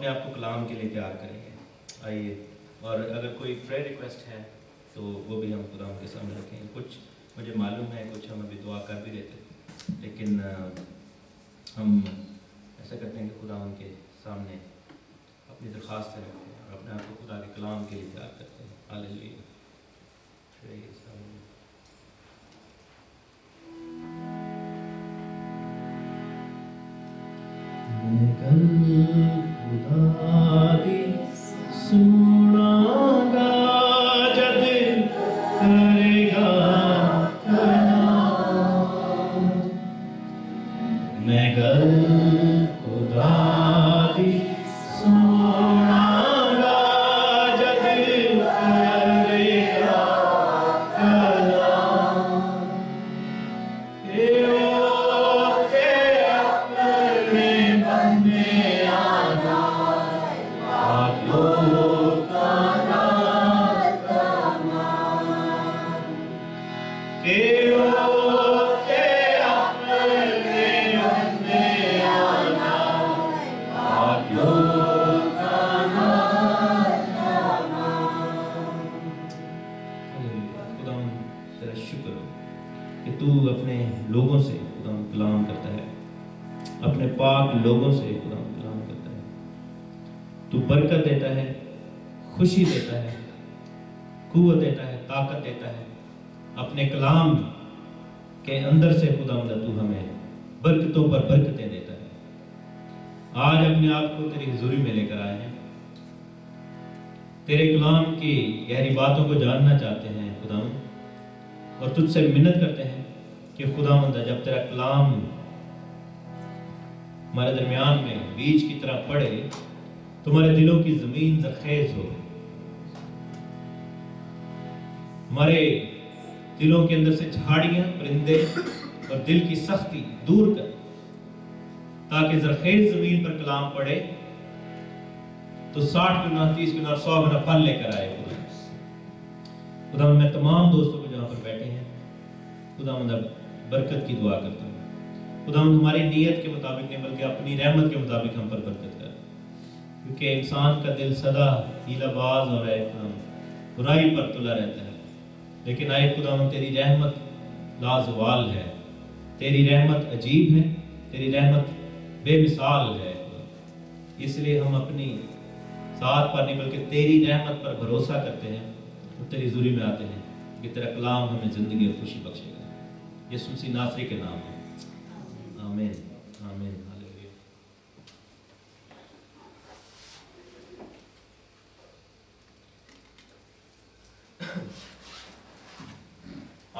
اپنے آپ کو کلام کے لیے تیار کریں گے. آئیے، اور اگر کوئی پریئر ریکویسٹ ہے تو وہ بھی ہم خداوند کے سامنے رکھیں گے. کچھ مجھے معلوم ہے، کچھ ہم ابھی دعا کر بھی رہے تھے، لیکن ہم ایسا کرتے ہیں کہ خداوند کے سامنے اپنی درخواستیں رکھتے ہیں اور اپنے آپ کو خدا کے کلام کے لیے تیار کرتے ہیں. ہاللیلویا. میں کل خدا دی سنا گا جد کرے گا کلام. میں کل خدا دی سنا گا جد کرے گا کلام. لوگوں سے خدا کلام کرتا ہے، اپنے پاک لوگوں سے خدا کلام کرتا ہے. تو برکت دیتا ہے، خوشی دیتا ہے، قوت دیتا ہے، طاقت دیتا ہے. اپنے کلام کے اندر سے خدا تو ہمیں برکتوں پر برکتیں دیتا ہے. آج اپنے آپ کو تیری حضوری میں لے کر آئے ہیں، تیرے کلام کی گہری باتوں کو جاننا چاہتے ہیں خدا، اور تجھ سے منت کرتے ہیں کہ خداوند جب تیرا کلام ہمارے درمیان میں بیج کی طرح پڑے، تمہارے دلوں کی زمین زرخیز ہو، ہمارے دلوں کے اندر سے جھاڑیاں، پرندے اور دل کی سختی دور کر، تاکہ زرخیز زمین پر کلام پڑے تو 60 گنا، 30 گنا اور 100 گنا پھل لے کر آئے. خدا میں تمام دوستوں کو جہاں پر بیٹھے ہیں خدا برکت کی دعا کرتا ہوں. خدا ہماری نیت کے مطابق نہیں بلکہ اپنی رحمت کے مطابق ہم پر برکت کر، کیونکہ انسان کا دل سدا ہیلا باز اور برائی پر تلا رہتا ہے. لیکن آئے خدا تیری رحمت لازوال ہے، تیری رحمت عجیب ہے، تیری رحمت بے مثال ہے. اس لیے ہم اپنی ذات پر نہیں بلکہ تیری رحمت پر بھروسہ کرتے ہیں اور تیری حضوری میں آتے ہیں کہ تیرا کلام ہمیں زندگی اور خوشی بخشے گا. یسوع مسیح ناصری کے نام ہے، آمین آمین. ہاللیلویا.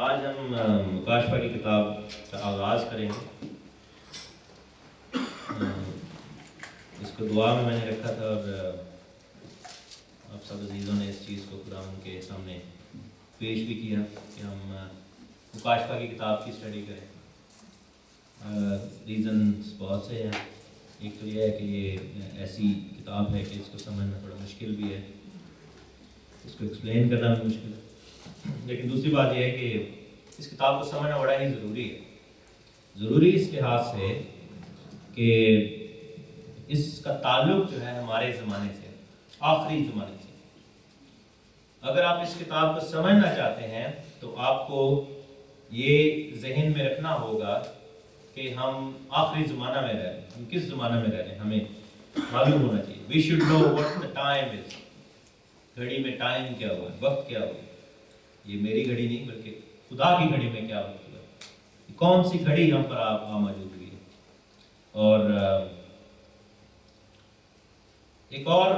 آج ہم مکاشفہ کی کتاب کا آغاز کریں گے. اس کو دعا میں نے رکھا تھا اور آپ سب عزیزوں نے اس چیز کو خدا کے سامنے پیش بھی کیا کہ ہم مکاشفہ کی کتاب کی اسٹڈی کریں. ریزنز بہت سے ہیں. ایک تو یہ ہے کہ یہ ایسی کتاب ہے کہ اس کو سمجھنا تھوڑا مشکل بھی ہے، اس کو ایکسپلین کرنا بھی مشکل ہے. لیکن دوسری بات یہ ہے کہ اس کتاب کو سمجھنا بڑا ہی ضروری ہے. ضروری اس لحاظ سے کہ اس کا تعلق جو ہے ہمارے زمانے سے، آخری زمانے سے. اگر آپ اس کتاب کو سمجھنا چاہتے ہیں تو آپ کو یہ ذہن میں رکھنا ہوگا کہ ہم آخری زمانہ میں رہ رہے ہیں. ہم کس زمانہ میں رہ رہے ہیں ہمیں معلوم ہونا چاہیے. We should know what the time is. گھڑی میں ٹائم کیا ہوا ہے، وقت کیا ہوا ہے. یہ میری گھڑی نہیں بلکہ خدا کی گھڑی میں کیا وقت ہوا ہے. کون سی گھڑی ہم پر آپ موجود ہوئی ہے. اور ایک اور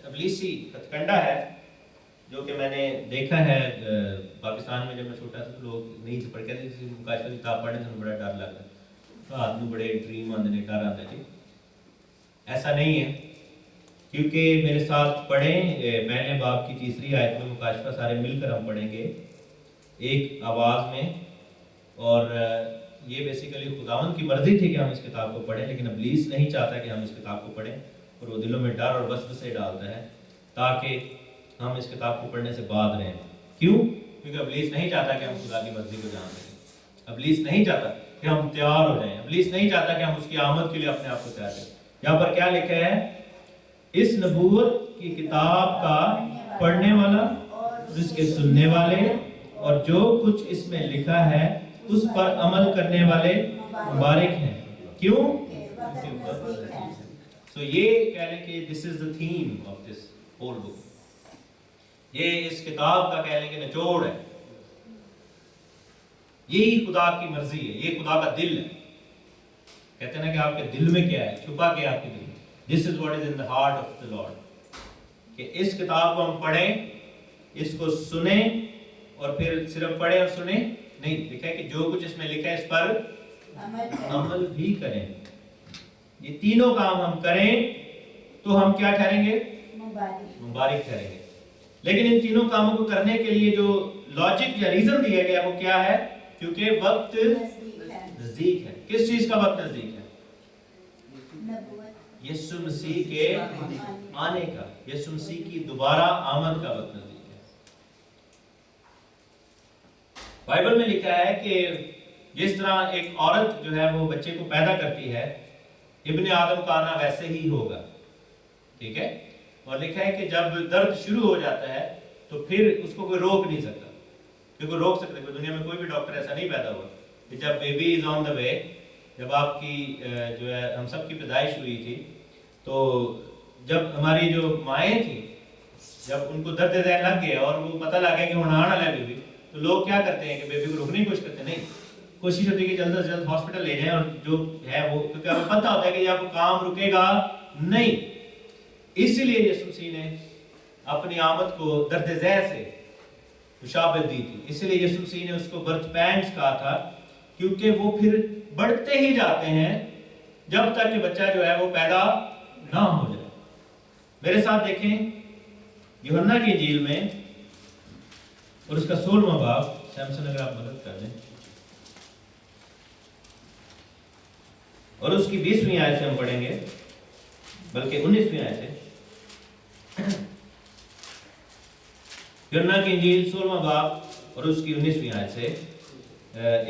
ابلیسی ہتھ کنڈا ہے جو کہ میں نے دیکھا ہے پاکستان میں. جب میں چھوٹا تھا تو لوگ نہیں پڑھ کہتے تھے مکاشفہ کی کتاب پڑھنے سے بڑا ڈر لگتا ہے، رات میں بڑے ڈریم آتے ہیں، ڈر آتا ہے. ایسا نہیں ہے، کیونکہ میرے ساتھ پڑھیں پہلے باب کی 3 آیت میں مکاشفہ سارے مل کر ہم پڑھیں گے ایک آواز میں. اور یہ بیسیکلی خداوند کی مرضی تھی کہ ہم اس کتاب کو پڑھیں، لیکن ابلیس نہیں چاہتا کہ ہم اس کتاب کو پڑھیں اور وہ دلوں میں ڈر اور وسوسے ڈالتا ہے تاکہ ہم اس کتاب کو پڑھنے سے بعد رہیں. کیوں؟ کیونکہ ابلیس نہیں چاہتا کہ ہم خدا کی مرضی کو جان سکیں. ابلیس نہیں چاہتا کہ ہم تیار ہو جائیں. ابلیس نہیں چاہتا کہ ہم اس کی آمد کے لیے اپنے آپ کو تیار کریں. یہاں پر کیا لکھا ہے اس نبوت کی کتاب کا پڑھنے والا اور اس کے سننے والے اور جو کچھ اس میں لکھا ہے اس پر عمل کرنے والے مبارک ہیں. کیوں؟ سو یہ کہہ لیں کہ this is the theme of this whole book. یہ اس کتاب کا کہہ لیں کہ نچوڑ ہے. یہی خدا کی مرضی ہے, یہ خدا کا دل ہے. کہتے ہیں نا کہ آپ کے دل میں کیا ہے, چھپا کیا آپ کے دل میں. This is what is in the heart of the Lord. کہ اس کتاب کو ہم پڑھیں, اس کو سنیں, اور پھر صرف پڑھیں اور سنیں نہیں, لکھا ہے کہ جو کچھ اس میں لکھا ہے اس پر عمل بھی کریں. یہ تینوں کام ہم کریں تو ہم کیا ٹھہریں گے؟ مبارک ٹھہریں گے. لیکن ان تینوں کاموں کو کرنے کے لیے جو لاجک یا ریزن دیا گیا وہ کیا ہے؟ کیونکہ وقت نزدیک ہے. کس چیز کا وقت نزدیک ہے؟ یسوع مسیح کے آنے کا, یسوع مسیح کی دوبارہ آمد کا وقت نزدیک ہے. بائبل میں لکھا ہے کہ جس طرح ایک عورت جو ہے وہ بچے کو پیدا کرتی ہے, ابن آدم کا آنا ویسے ہی ہوگا. ٹھیک ہے. اور لکھا ہے کہ جب درد شروع ہو جاتا ہے تو پھر اس کو کوئی روک نہیں سکتا. کیونکہ روک سکتے, کوئی دنیا میں کوئی بھی ڈاکٹر ایسا نہیں پیدا ہوا کہ جب بیبی از آن دا وے, جب آپ کی جو ہے ہم سب کی پیدائش ہوئی تھی تو جب ہماری جو مائیں تھیں جب ان کو درد ذہن لگ گیا اور وہ پتہ لگ گیا کہ ہونا آنا ہے بیبی, تو لوگ کیا کرتے ہیں کہ بیبی کو روکنے کی کوشش کرتے ہیں. نہیں, کوشش ہوتی ہے کہ جلد از جلد ہاسپٹل لے جائیں, اور جو ہے وہ کیونکہ ہمیں پتہ ہوتا ہے کہ یہ آپ کو کام رکے گا نہیں. اسی لیے یسوع مسیح نے اپنی آمد کو درد ذیل سے مشابہت دی تھی. اسی لیے یسوع مسیح نے اس کو برتھ پینز کہا تھا, کیونکہ وہ پھر بڑھتے ہی جاتے ہیں جب تک کہ بچہ جو ہے وہ پیدا نہ ہو جائے. میرے ساتھ دیکھیں یوحنا کی انجیل میں اور اس کا 16واں باب, سیمسن اگر آپ مدد کر دیں, اور اس کی 20ویں آیت سے ہم پڑھیں گے, بلکہ 19ویں آیت سے. یوحنا کی انجیل 16واں باب اور اس کی 19ویں آیت سے.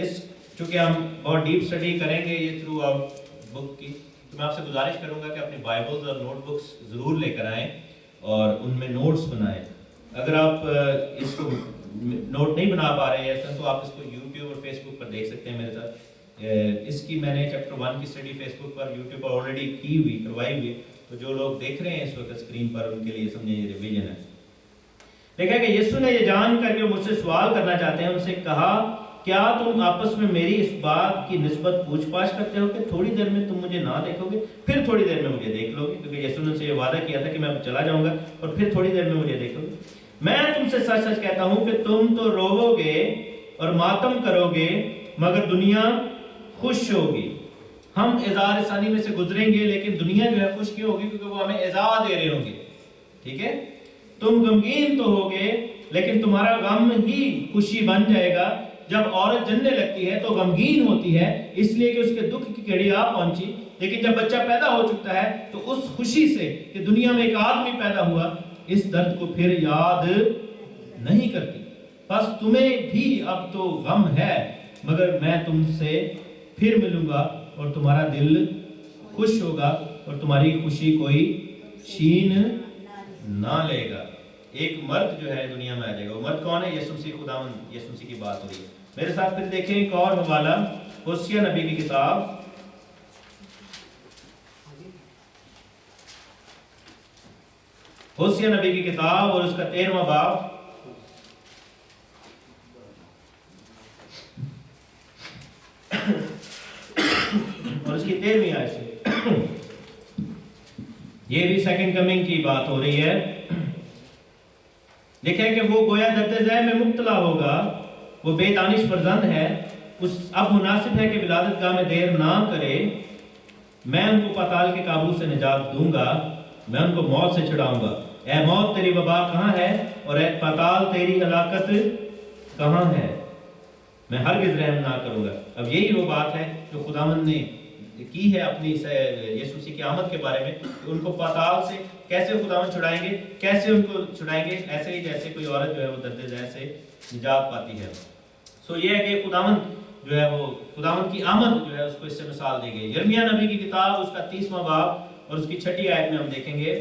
اس چونکہ ہم بہت ڈیپ اسٹڈی کریں گے یہ تھرو آؤٹ بک کی, تو میں آپ سے گزارش کروں گا کہ اپنی بائبلز اور نوٹ بکس ضرور لے کر آئیں اور ان میں نوٹس بنائیں. اگر آپ اس کو نوٹ نہیں بنا پا رہے ہیں تو آپ اس کو یوٹیوب اور فیس بک پر دیکھ سکتے ہیں میرے ساتھ. اس کی میں نے چیپٹر 1 کی اسٹڈی فیس بک پر یوٹیوب پر آلریڈی کروائی ہوئی, تو جو لوگ دیکھ رہے ہیں اس وقت اسکرین پر ان کے لیے سمجھیں یہ ریویژن ہے. دیکھا کہ یسوع نے یہ جان کر کے مجھ سے سوال کرنا چاہتے ہیں, ان سے کہا کیا تم آپس میں میری اس بات کی نسبت پوچھ پاچھ کرتے ہو کہ تھوڑی دیر میں تم مجھے نہ دیکھو گے, پھر تھوڑی دیر میں مجھے دیکھ لو گے؟ کیونکہ یسوع نے سے یہ وعدہ کیا تھا کہ میں چلا جاؤں گا اور پھر تھوڑی دیر میں مجھے دیکھو گے. میں تم سے سچ سچ کہتا ہوں کہ تم تو روو گے اور ماتم کرو گے, مگر دنیا خوش ہوگی. ہم اعزاز ثانی میں سے گزریں گے لیکن دنیا جو ہے خوش کیوں ہوگی؟ کیونکہ وہ ہمیں اعزاز دے رہے ہوں گے. ٹھیک ہے. تم غمگین تو ہوگے لیکن تمہارا غم ہی خوشی بن جائے گا. جب عورت جننے لگتی ہے تو غمگین ہوتی ہے اس لیے کہ اس کے دکھ کی گھڑی آ پہنچی, لیکن جب بچہ پیدا ہو چکتا ہے تو اس خوشی سے کہ دنیا میں ایک آدمی پیدا ہوا, اس درد کو پھر یاد نہیں کرتی. بس تمہیں بھی اب تو غم ہے, مگر میں تم سے پھر ملوں گا اور تمہارا دل خوش ہوگا اور تمہاری خوشی کوئی چھین نہ لے گا. ایک مرد جو ہے دنیا میں آ جائے گا. وہ مرد کون ہے؟ یسوع مسیح خداوند. یسوع مسیح کی بات ہو رہی ہے. میرے ساتھ پھر دیکھیں ایک اور حوالہ, ہوسیہ نبی کی کتاب, ہوسیہ نبی کی کتاب اور اس کا 13واں باب اور اس کی 13ویں آیت سے. یہ بھی سیکنڈ کمنگ کی بات ہو رہی ہے. دیکھیں کہ وہ گویا درد ذیل میں مبتلا ہوگا, وہ بے دانش فرزند ہے, اس اب مناسب ہے کہ ولادت گاہ میں دیر نہ کرے. میں ان کو پاتال کے قابو سے نجات دوں گا, میں ان کو موت سے چھڑاؤں گا. اے موت تیری وبا کہاں ہے, اور اے پاتال تیری ہلاکت کہاں ہے؟ میں ہرگز رحم نہ کروں گا. اب یہی وہ بات ہے جو خداوند نے کی ہے اپنی یسوع مسیح کی آمد کے بارے میں, کہ ان کو پاتال سے کیسے خداوند چھڑائیں گے, کیسے ان کو چھڑائیں گے, ایسے ہی جیسے کوئی عورت جو ہے وہ درد ذیل سے نجات پاتی ہے. سو یہ ہے کہ خداوند جو ہے وہ خداوند کی آمد جو ہے اس کو اس سے مثال دی گئی. یرمیہ نبی کی کتاب اس کا 30واں باب اور اس کی 6 آیت میں ہم دیکھیں گے.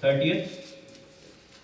30th,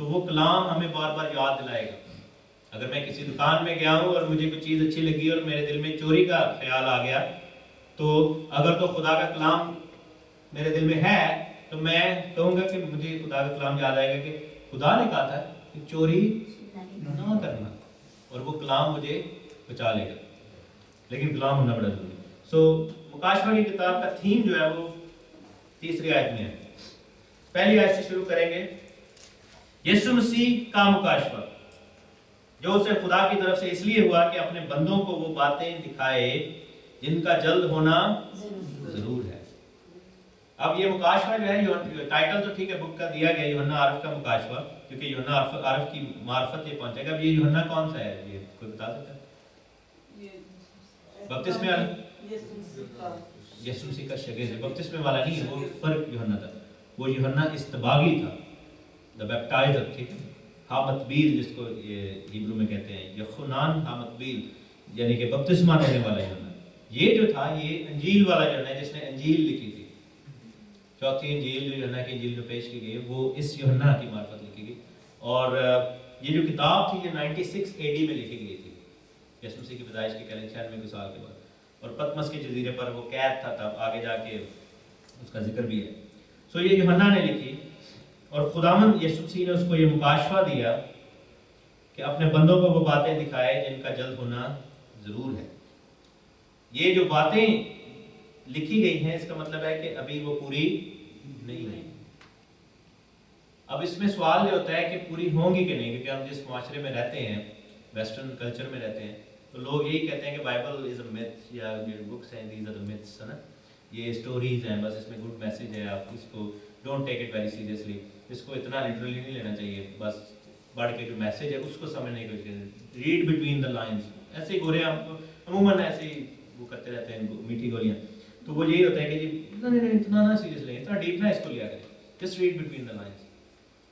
تو وہ کلام ہمیں بار بار یاد دلائے گا. اگر میں کسی دکان میں گیا ہوں اور مجھے کوئی چیز اچھی لگی اور میرے دل میں چوری کا خیال آ گیا، تو اگر تو خدا کا کلام میرے دل میں ہے تو میں کہوں گا کہ مجھے خدا کا کلام یاد آئے گا کہ خدا نے کہا تھا کہ چوری نہ کرنا، اور وہ کلام مجھے بچا لے گا. لیکن کلام ہونا بڑا ضروری ہے. سو مکاشفہ کی کتاب کا تھیم جو ہے وہ تیسری آیت میں ہے. پہلی آیت سے شروع کریں گے. یسوع مسیح کا مکاشفہ جو اسے خدا کی طرف سے اس لیے ہوا کہ اپنے بندوں کو وہ باتیں دکھائے جن کا جلد ہونا ضرور ہے. اب یہ مکاشفہ جو ہے، ٹائٹل تو ٹھیک ہے بک کا دیا گیا یوحنا عارف کا مکاشفہ، کیونکہ یوحنا عارف کی معرفت یہ پہنچے گا. اب یہ یوحنا کون سا ہے، یہ کوئی بتا سکتا ہے؟ بپتسمے والا یسوع مسیح کا شاگرد ہے، بپتسمے والا نہیں ہے، وہ فرق یوحنا تھا. وہ یوحنا استباغی تھا، دا بیپٹائزر، ٹھیک ہے. ہامتبیل جس کو ہیبرو میں کہتے ہیں، یخنان ہامتبیل یعنی کہ بپتسمہ دینے والا یوحنا. یہ جو تھا یہ انجیل والا یوحنا ہے جس نے انجیل لکھی تھی. چوتھی انجیل جو یوحنا کی انجیل جو پیش کی گئی وہ اس یوحنا کی معرفت لکھی گئی. اور یہ جو کتاب تھی یہ 96 AD میں لکھی گئی تھی، یسوع مسیح کی پیدائش کے قریب 96 سال کے بعد. اور پتمس کے جزیرے پر وہ قید تھا، تب آگے جا کے اس کا ذکر بھی ہے. سو یہ یوحنا نے لکھی، اور خداوند یسوع مسیح نے اس کو یہ مکاشفہ دیا کہ اپنے بندوں کو وہ باتیں دکھائے جن کا جلد ہونا ضرور ہے. یہ جو باتیں لکھی گئی ہیں اس کا مطلب ہے کہ ابھی وہ پوری نہیں ہوئی. اب اس میں سوال یہ ہوتا ہے کہ پوری ہوں گی کہ نہیں، کیونکہ ہم جس معاشرے میں رہتے ہیں، ویسٹرن کلچر میں رہتے ہیں، تو لوگ یہی کہتے ہیں کہ بائبل از اے میتھ، یا جو بکس ہیں دیز آر دی میتھس، ہے نا، یہ اسٹوریز ہیں، بس اس میں گڈ میسج ہے، آپ اس کو don't take it very seriously, اس کو اتنا لٹرلی نہیں لینا چاہیے، بس پڑھ کے جو میسج ہے اس کو سمجھنے کی کوشش، ریڈ بٹوین دا لائنز. ایسے ہی گورے ہم عموماً ایسے ہی وہ کرتے رہتے ہیں میٹھی گولیاں. تو وہ یہی ہوتا ہے کہ جی نہیں اتنا نہ سیریس لیں، اتنا ڈیپ نہ اس کو لیا کریں، just read between the lines.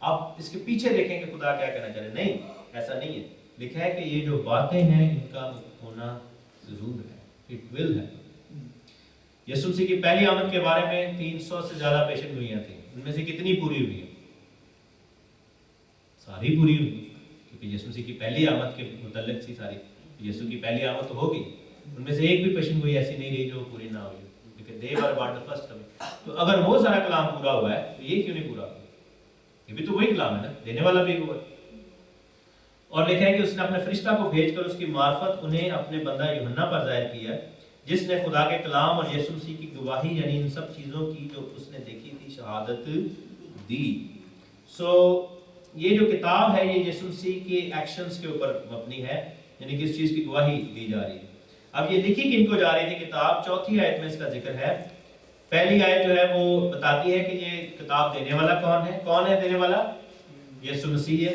آپ اس کے پیچھے دیکھیں کہ خدا کیا کہنا چاہ رہے. نہیں، ایسا نہیں ہے. لکھا ہے کہ یہ جو باتیں ہیں ان کا ہونا ضرور ہے، اٹ ول ہے. یسوع مسیح کی پہلی آمد کے بارے میں 300 سے زیادہ پیشن گوئیاں تھیں. ان میں سے کتنی پوری ہوئی ہیں؟ ساری پوری ہوئی، کیونکہ یسوع مسیح کی پہلی آمد کے متعلق تھی ساری. یسوع کی پہلی آمد تو ہوگی، ان میں سے ایک بھی پیشن گوئی ایسی نہیں رہی جو پوری نہ ہوئی، کیونکہ they were about the first coming. تو اگر وہ سارا کلام پورا ہوا ہے تو یہ کیوں نہیں پورا ہوا؟ یہ بھی تو وہی کلام ہے نا، دینے والا بھی ہوا. اور لکھا ہے کہ اس نے اپنے فرشتہ کو بھیج کر اس کی معرفت انہیں اپنے بندہ یوحنا پر ظاہر کیا، جس نے خدا کے کلام اور یسوع مسیح کی گواہی یعنی ان سب چیزوں کی جو اس نے دیکھی تھی شہادت دی. سو یہ جو کتاب ہے یہ یسوع مسیح کے ایکشنز کے اوپر مبنی ہے، یعنی کہ اس چیز کی گواہی دی جا رہی ہے. اب یہ لکھی کن کو جا رہی تھی کتاب؟ چوتھی آیت میں اس کا ذکر ہے. پہلی آیت جو ہے وہ بتاتی ہے کہ یہ کتاب دینے والا کون ہے. کون ہے دینے والا؟ یسوع مسیح ہے.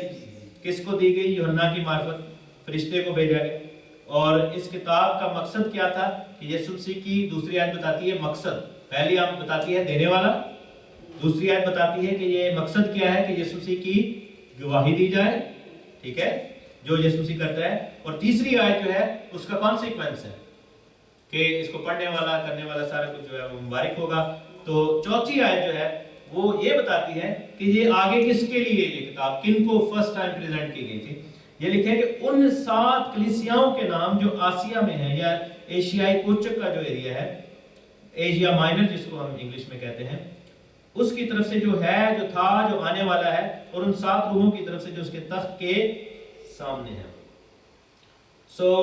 کس کو دی گئی؟ یوحنا کی معرفت، فرشتے کو بھیجا گیا. اور اس کتاب کا مقصد کیا تھا کہ یسوع مسیح کی دوسری آیت بتاتی ہے مقصد. پہلی آیت بتاتی ہے دینے والا، دوسری آیت بتاتی ہے کہ یہ مقصد کیا ہے کہ یسوع مسیح کی گواہی دی جائے، ٹھیک ہے، جو یسوع مسیح کرتا ہے. اور تیسری آیت جو ہے اس کا کانسیکوینس ہے کہ اس کو پڑھنے والا کرنے والا سارا کچھ جو ہے وہ مبارک ہوگا. تو چوتھی آیت جو ہے وہ یہ بتاتی ہے کہ یہ آگے کس کے لیے یہ کتاب کن کو فرسٹ ٹائم پریزنٹ کی گئی تھی. یہ لکھا ہے کہ ان 7 کلیسیاؤں کے نام جو آسیا میں ہیں، یا ایشیائی کوچک کا جو ایریا ہے، ایشیا مائنر جس کو ہم انگلش میں کہتے ہیں، اس کی طرف سے جو ہے، جو تھا، جو آنے والا ہے، اور ان 7 روحوں کی طرف سے جو اس کے تخت کے سامنے ہیں. سو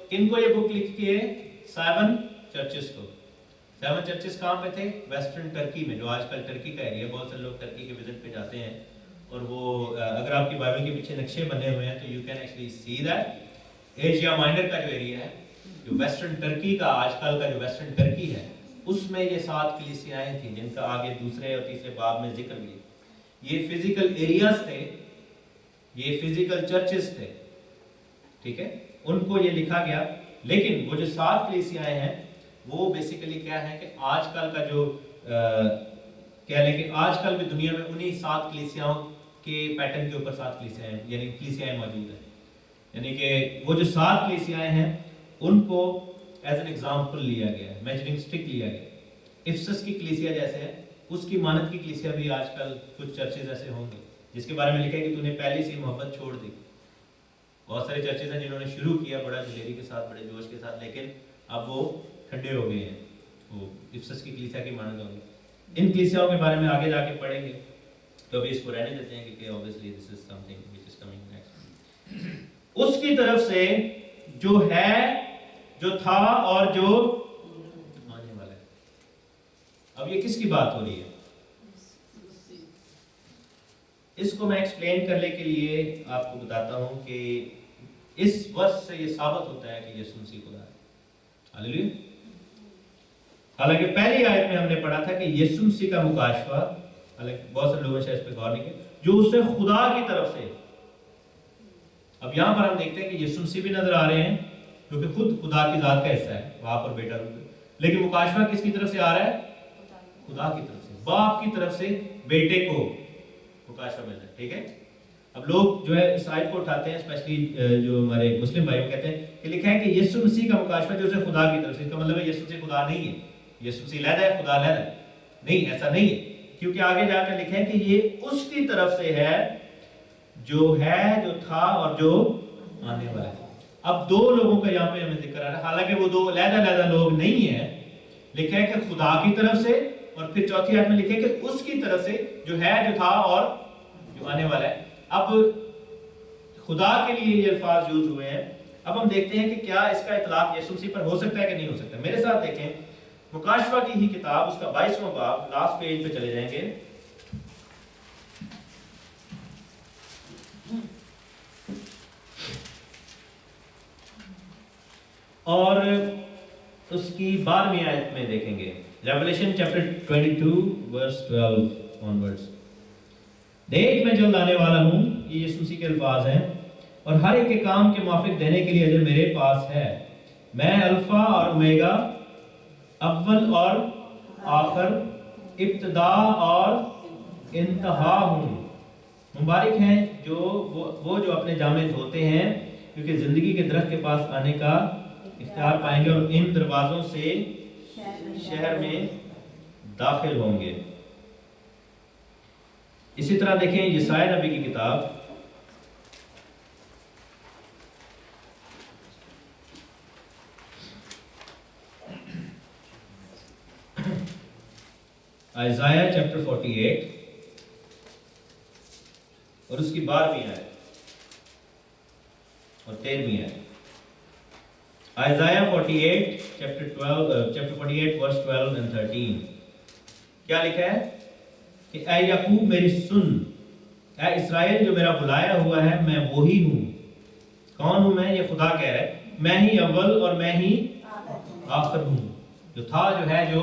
کن کو یہ بک لکھی ہے؟ 7 چرچز کو. 7 چرچز کہاں پہ تھے؟ ویسٹرن ٹرکی میں، جو آج کل ٹرکی کا ایریا. بہت سے لوگ ٹرکی کے وزٹ پہ جاتے ہیں، اور وہ اگر آپ کی بائبل کے پیچھے نقشے بنے ہوئے ہیں تو you can actually see that. Asia minor کا جو ایریا ہے، جو ویسٹرن ٹرکی کا آج کل کا جو ویسٹرن ٹرکی ہے، اس میں یہ 7 کلیسیائیں تھیں جن کا آگے دوسرے اور تیسرے باب میں ذکر بھی ہے. یہ فزیکل ایریاز تھے، یہ فزیکل چرچز تھے، ٹھیک ہے، ان کو یہ لکھا گیا. لیکن وہ جو 7 کلیسیائیں ہیں وہ بیسیکلی کیا ہے کہ آج کل کا جو کہہ لیں کہ آج کل بھی دنیا میں انہی 7 کلیسیاؤں کے پیٹرن کے اوپر 7 کلیسیائیں یعنی کلیسیائیں موجود ہیں. یعنی کہ وہ جو 7 کلیسیائیں ہیں ان کو ایز این ایگزامپل لیا گیا ہے، میجرنگ سٹک لیا گیا. افسس کی کلیسیا جیسے ہے، اس کی مانت کی کلیسیا بھی آج کل کچھ چرچز ایسے ہوں گے. جس کے بارے میں لکھا ہے کہ تو نے پہلی سی محبت چھوڑ دی. بہت سارے چرچز ہیں جنہوں نے شروع کیا بڑا دلیری کے ساتھ، بڑے جوش کے ساتھ، لیکن اب وہ ٹھنڈے ہو گئے ہیں. وہ افسس کی کلیسیا کی مانند ہوگی. ان کلیسیاؤں کے بارے میں آگے جا کے پڑھیں گے، تو ابھی اس کو رہنے دیتے ہیں کیونکہ obviously this is something which is coming next. اس کی طرف سے جو ہے، جو تھا اور جو آنے والا ہے. اب یہ کس کی بات ہو رہی ہے؟ اس کو میں ایکسپلین کرنے کے لیے آپ کو بتاتا ہوں کہ اس ورس سے یہ ثابت ہوتا ہے کہ یسوع مسیح خدا ہے. ہاللیلویا. حالانکہ پہلی آیت میں ہم نے پڑھا تھا کہ یسوع مسیح کا مکاشفہ، حالانکہ بہت سے لوگوں نے اس پہ غور نہیں کیا، جو اسے خدا کی طرف سے. اب یہاں پر ہم دیکھتے ہیں کہ یسوع مسیح بھی نظر آ رہے ہیں جو کہ خود خدا کی ذات کا حصہ ہے، باپ اور بیٹا روح. لیکن مکاشفہ کس کی طرف سے آ رہا ہے؟ خدا کی طرف سے، باپ کی طرف سے بیٹے کو مکاشفہ ملتا ہے. ٹھیک ہے. اب لوگ جو ہے اس آیت کو اٹھاتے ہیں، اسپیشلی جو ہمارے مسلم بھائیوں کہتے ہیں کہ لکھا ہے کہ یسوع مسیح کا مکاشفہ جو اسے خدا کی طرف سے. اس کا مطلب ہے یسوع مسیح خدا نہیں ہے، یسوع مسیح علیحدہ ہے، خدا علیحدہ ہے. نہیں، ایسا نہیں ہے. کیونکہ آگے جا کر لکھا ہے کہ یہ اس کی طرف سے ہے، جو تھا اور جو آنے والا ہے. اب دو لوگوں کا یہاں پہ ہمیں ذکر آ رہا ہے، حالانکہ وہ دو علیحدہ لوگ نہیں ہیں. لکھا ہے کہ خدا کی طرف سے، اور پھر چوتھی آیت میں لکھا ہے کہ اس کی طرف سے جو تھا اور جو آنے والا ہے. اب خدا کے لیے یہ الفاظ یوز ہوئے ہیں. اب ہم دیکھتے ہیں کہ کیا اس کا اطلاق یسوع مسیح پر ہو سکتا ہے کہ نہیں ہو سکتا. میرے ساتھ دیکھیں مکاشفہ کی ہی کتاب، اس کا 22واں باب، لاسٹ پیج پہ چلے جائیں گے. اور اس کی 12ویں آیت میں دیکھیں گے، ریولیشن چیپٹر 22 ورس 12 onwards. دیکھ میں جلد آنے والا ہوں، یہ یسوع مسیح کے الفاظ ہیں، اور ہر ایک کے کام کے موافق دینے کے لیے اجر میرے پاس ہے. میں الفا اور اومیگا، اول اور آخر، ابتدا اور انتہا ہوں. مبارک ہیں وہ جو اپنے جامے دھوتے ہیں، کیونکہ زندگی کے درخت کے پاس آنے کا اختیار پائیں گے اور ان دروازوں سے شہر میں داخل ہوں گے. اسی طرح دیکھیں یسایا نبی کی کتاب، آئزایہ چیپٹر 48 اور اس کی 12ویں آیت اور 13ویں آیت. آئزایہ 48 چیپٹر 48 ورس 12 and 13. کیا لکھا ہے کہ اے یعقوب میری سن، اے اسرائیل جو میرا بلایا ہوا ہے، میں وہی ہوں. کون ہوں میں؟ یہ خدا کہہ رہا ہے. میں ہی اول اور میں ہی آخر ہوں، جو تھا، جو ہے، جو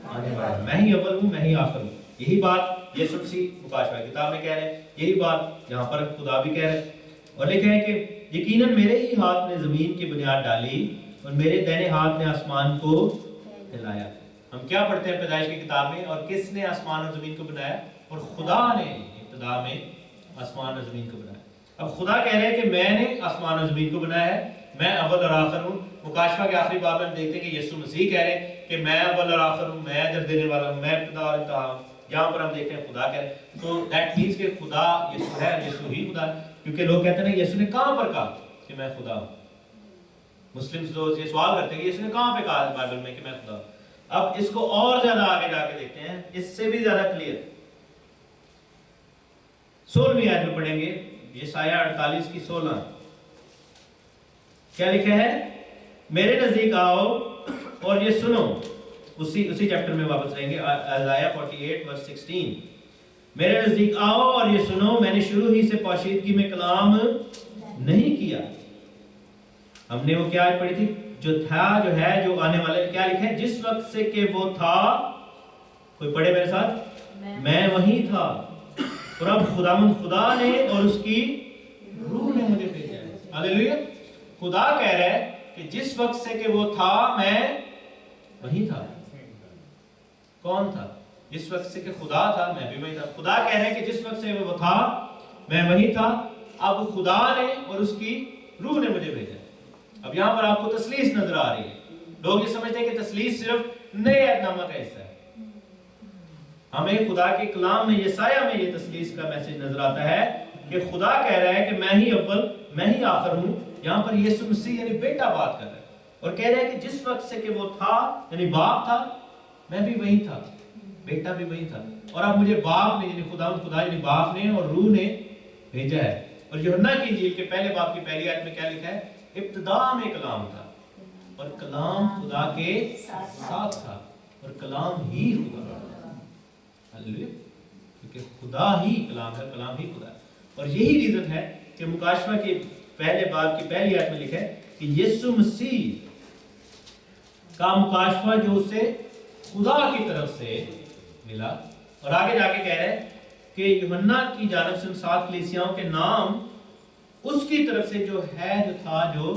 آنے والا ہے. میں ہی اول ہوں، میں ہی آخر ہوں. یہی بات یسوع مسیح مکاشفہ کتاب میں کہہ رہے ہیں، یہی بات یہاں پر خدا بھی کہہ رہے ہیں. اور لکھا ہے کہ یقیناً میرے ہی ہاتھ نے زمین کی بنیاد ڈالی اور میرے دائنے ہاتھ نے آسمان کو ہلایا. ہم کیا پڑھتے ہیں پیدائش کی کتاب میں؟ اور کس نے آسمان اور زمین کو بنایا؟ اور خدا نے ابتدا میں آسمان اور زمین کو بنایا. اب خدا کہہ رہے ہیں کہ میں نے آسمان اور زمین کو بنایا ہے، میں اول اور آخر ہوں. مکاشفہ کے آخری باب میں ہم دیکھتے ہیں کہ یسوع مسیح کہہ رہے ہیں کہ میں اول اور آخر ہوں، میں اجر دینے والا ہوں، میں ابتدا اور انتہا ہوں. یہاں پر ہم دیکھتے ہیں خدا کہہ رہے ہیں. تو دیٹ مینس کہ خدا یسوع ہے، یسوع ہی خدا ہے. کیونکہ لوگ کہتے ہیں یسوع نے کہاں پر کہا کہ میں خدا ہوں. مسلم یہ سوال کرتے ہیں کہ یسوع نے کہاں پہ کہا بائبل میں کہ میں خدا ہوں. اب اس کو اور زیادہ آگے جا کے دیکھتے ہیں، اس سے بھی زیادہ کلیئر 16ویں آیت میں پڑھیں گے، یسایہ 48 کی 16. کیا لکھا ہے؟ میرے نزدیک آؤ اور یہ سنو. اسی چیپٹر میں واپس رہیں گے، آئزایہ 48 ورس 16. میرے نزدیک آؤ اور یہ سنو، میں نے شروع ہی سے پوشیدگی میں کلام نہیں کیا. ہم نے وہ کیا آیت پڑھی تھی؟ جو تھا، جو ہے، جو آنے والا. کیا لکھا ہے؟ جس وقت سے کہ وہ تھا، کوئی پڑھے میرے ساتھ، میں وہی تھا، اور اب خداوند خدا نے اور اس کی روح نے مجھے بھیجا ہے. ہاللیلویا. خدا کہہ رہا ہے کہ جس وقت سے کہ وہ تھا، میں وہی تھا. کون تھا؟ جس وقت سے کہ خدا تھا، میں بھی وہی تھا. خدا کہہ رہا ہے کہ جس وقت سے وہ تھا، میں وہی تھا، اب خدا نے اور اس کی روح نے مجھے بھیجا. اب یہاں پر آپ کو تثلیث نظر آ رہی ہے. لوگ یہ سمجھتے ہیں کہ تثلیث صرف نئے عہد نامہ کا حصہ ہے. ہمیں خدا کے کلام میں یسایہ میں یہ تثلیث کا میسج نظر آتا ہے کہ خدا کہہ رہا ہے کہ میں ہی اول میں ہی آخر ہوں. یہاں پر یسوع مسیح یعنی بیٹا بات کر رہا ہے اور کہہ رہا ہے کہ جس وقت سے کہ وہ تھا یعنی باپ تھا میں بھی وہی تھا, بیٹا بھی وہی تھا, اور اب مجھے باپ نے یعنی خدا یعنی باپ نے اور روح نے بھیجا ہے. اور یوحنا کی انجیل کے پہلے باب کی پہلی آیت میں کیا لکھا ہے؟ ابتدا میں کلام تھا اور کلام خدا کے ساتھ تھا اور کلام ہی خدا تھا. ہاللیلویا, کیونکہ خدا ہی کلام ہے, کلام ہی خدا ہے. اور یہی ریزن ہے کہ مکاشفہ کے پہلے باب کی پہلی آیت میں لکھا ہے کہ یسوع مسیح کا مکاشفہ جو اسے خدا کی طرف سے ملا. اور آگے جا کے کہہ رہے ہیں کہ یوحنا کی جانب سے ان 7 کلیسیاؤں کے نام اس کی طرف سے جو ہے جو تھا جو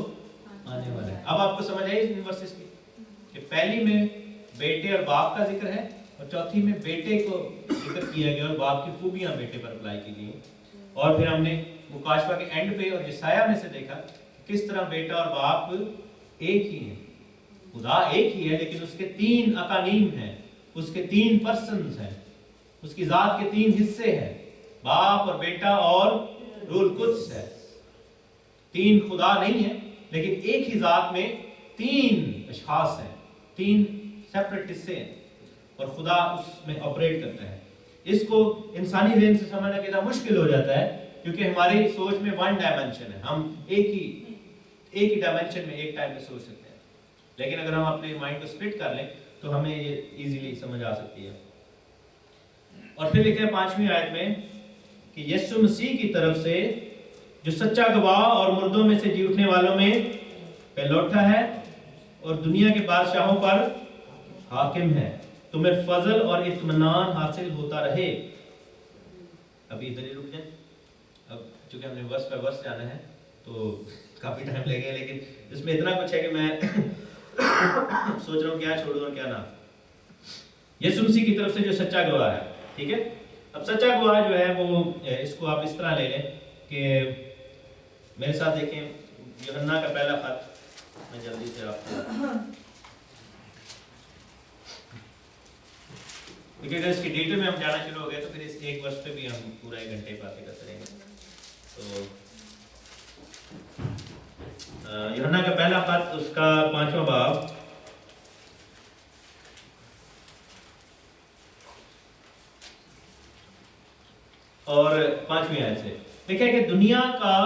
آنے والا ہے. اب آپ کو سمجھ آئی ان ورسز کی کہ پہلی میں بیٹے اور باپ کا ذکر ہے اور چوتھی میں بیٹے کو ذکر کیا گیا اور باپ کی خوبیاں بیٹے پر اپلائی کی گئی. اور پھر ہم نے مکاشفہ کے اینڈ پہ اور یسایہ میں سے دیکھا کہ کس طرح بیٹا اور باپ ایک ہی ہیں. خدا ایک ہی ہے لیکن اس کے 3 اقانیم ہیں, اس کے 3 پرسنز ہیں, اس کی ذات کے 3 حصے ہیں, باپ اور بیٹا اور روح القدس ہے. 3 خدا نہیں ہیں لیکن ایک ہی ذات میں 3 اشخاص ہیں, 3 سیپریٹ حصے ہیں اور خدا اس میں آپریٹ کرتا ہے. اس کو انسانی ذہن سے سمجھنا کتنا مشکل ہو جاتا ہے کیونکہ ہماری سوچ میں 1 ڈائمنشن ہے, ہم ایک ہی ڈائمنشن میں ایک ٹائم میں سوچ سکتے ہیں. لیکن اگر ہم اپنے مائنڈ کو سپلٹ کر لیں تو ہمیں یہ ایزیلی سمجھ آ سکتی ہے. اور پھر لکھا ہے 5ویں آیت میں کہ یسوع مسیح کی طرف سے جو سچا گواہ اور مردوں میں سے جی اٹھنے والوں میں پہلا اٹھا ہے اور دنیا کے بادشاہوں پر حاکم ہے, تمہیں فضل اور اطمینان حاصل ہوتا رہے. ابھی ادھر ہی رک جائیں, اب چونکہ ہم نے ورس پہ ورس جانا ہے تو کافی ٹائم لگے گا, لیکن اس میں اتنا کچھ ہے کہ میں سوچ رہا ہوں کیا چھوڑوں اور کیا نہ. یسوع مسیح کی طرف سے جو سچا گواہ ہے, ٹھیک ہے. اب سچا گواہ جو ہے وہ اس کو آپ اس طرح لے لیں کہ میرے ساتھ دیکھیں یوحنا کا پہلا خط, میں جلدی سے آپ کو کیونکہ اگر اس کی ڈیٹیل میں ہم جانا شروع ہو گئے تو پھر اس ایک ورس پہ بھی ہم پورا 1 گھنٹے باتیں کرتے رہیں گے. تو یوحنا کا پہلا خط اس کا 5واں باب اور 5ویں آیت سے دیکھیں کہ دنیا کا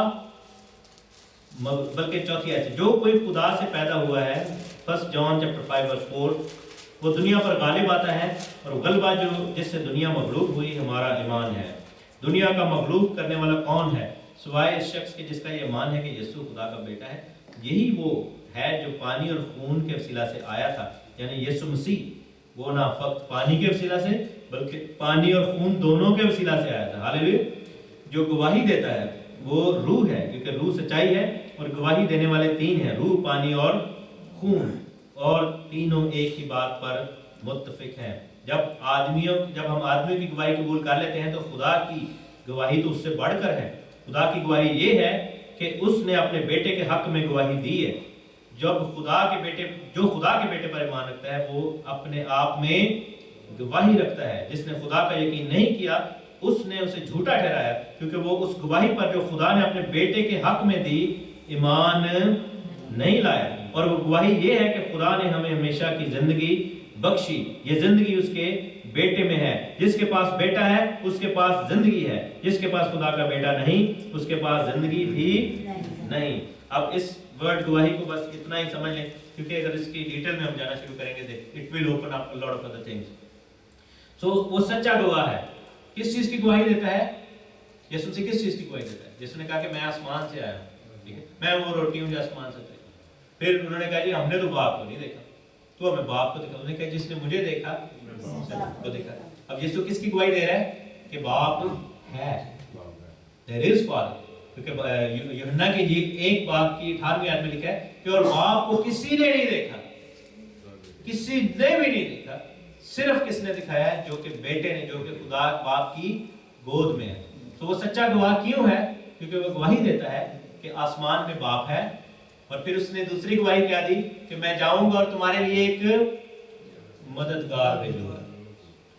بلکہ 4تھی آیت سے جو کوئی خدا سے پیدا ہوا ہے, 1 جان چیپٹر 5 ورس 4, وہ دنیا پر غالب آتا ہے اور غلبہ جو جس سے دنیا مغلوب ہوئی ہمارا ایمان ہے. دنیا کا مغلوب کرنے والا کون ہے سوائے اس شخص کے جس کا یہ ایمان ہے کہ یسوع خدا کا بیٹا ہے. یہی وہ ہے جو پانی اور خون کے وسیلہ سے آیا تھا, یعنی یسوع مسیح وہ نہ فقط پانی کے وسیلہ سے بلکہ پانی اور خون دونوں کے وسیلہ سے آیا تھا. ہاللیلویا. جو گواہی دیتا ہے وہ روح ہے کیونکہ روح سچائی ہے اور گواہی دینے والے 3 ہیں, روح, پانی اور خون, اور تینوں ایک ہی بات پر متفق ہیں. جب ہم آدمیوں کی گواہی قبول کر لیتے ہیں تو خدا کی گواہی تو اس سے بڑھ کر ہے. خدا کی گواہی یہ ہے کہ اس نے اپنے بیٹے کے حق میں گواہی دی ہے. جو خدا کے بیٹے پر ایمان رکھتا ہے وہ اپنے آپ میں گواہی رکھتا ہے. جس نے خدا کا یقین نہیں کیا اس نے اسے جھوٹا ٹھہرایا کیونکہ وہ اس گواہی پر جو خدا نے اپنے بیٹے کے حق میں دی ایمان نہیں لایا. اور وہ گواہی یہ ہے کہ خدا نے ہمیں ہمیشہ کی زندگی بخشی. یہ زندگی اس کے بیٹے میں ہے. جس کے پاس بیٹا ہے اس کے پاس زندگی ہے, جس کے پاس خدا کا بیٹا نہیں اس کے پاس زندگی بھی نہیں. اب اس ورڈ گواہی کو بس اتنا ہی سمجھ لیں کیونکہ اگر اس کی ڈیٹیل میں ہم جانا شروع کریں گے it will open up a lot of other things. So وہ سچا گواہ ہے. کس چیز کی گواہی دیتا ہے؟ یسوع سے کس چیز کی گواہی دیتا ہے؟ یسوع نے کہا کہ میں آسمان سے آیا ہوں, ٹھیک ہے, میں وہ روٹی ہوں جو آسمان سے اتری. پھر انہوں نے کہا جی ہم نے تو باپ کو نہیں دیکھا, تو ہمیں باپ کو دیکھا. انہوں نے کہا جس نے مجھے دیکھا کو دیکھا. اب یسوع کس کی گواہی دے رہا ہے کہ باپ ہے, there is father. کیونکہ یوحنا کی انجیل 1 باب کی 18ویں آیت میں لکھا ہے کہ اور باپ کو کسی نے نہیں دیکھا, کسی نے بھی نہیں دیکھا, صرف کس نے دکھایا ہے جو کہ بیٹے نے, جو کہ خدا باپ کی گود میں ہے. تو وہ سچا گواہ کیوں ہے؟ کیونکہ وہ گواہی دیتا ہے کہ آسمان میں باپ ہے. اور پھر اس نے دوسری گواہی کیا دی کہ میں جاؤں گا اور تمہارے لیے ایک مددگار بھیجوں گا.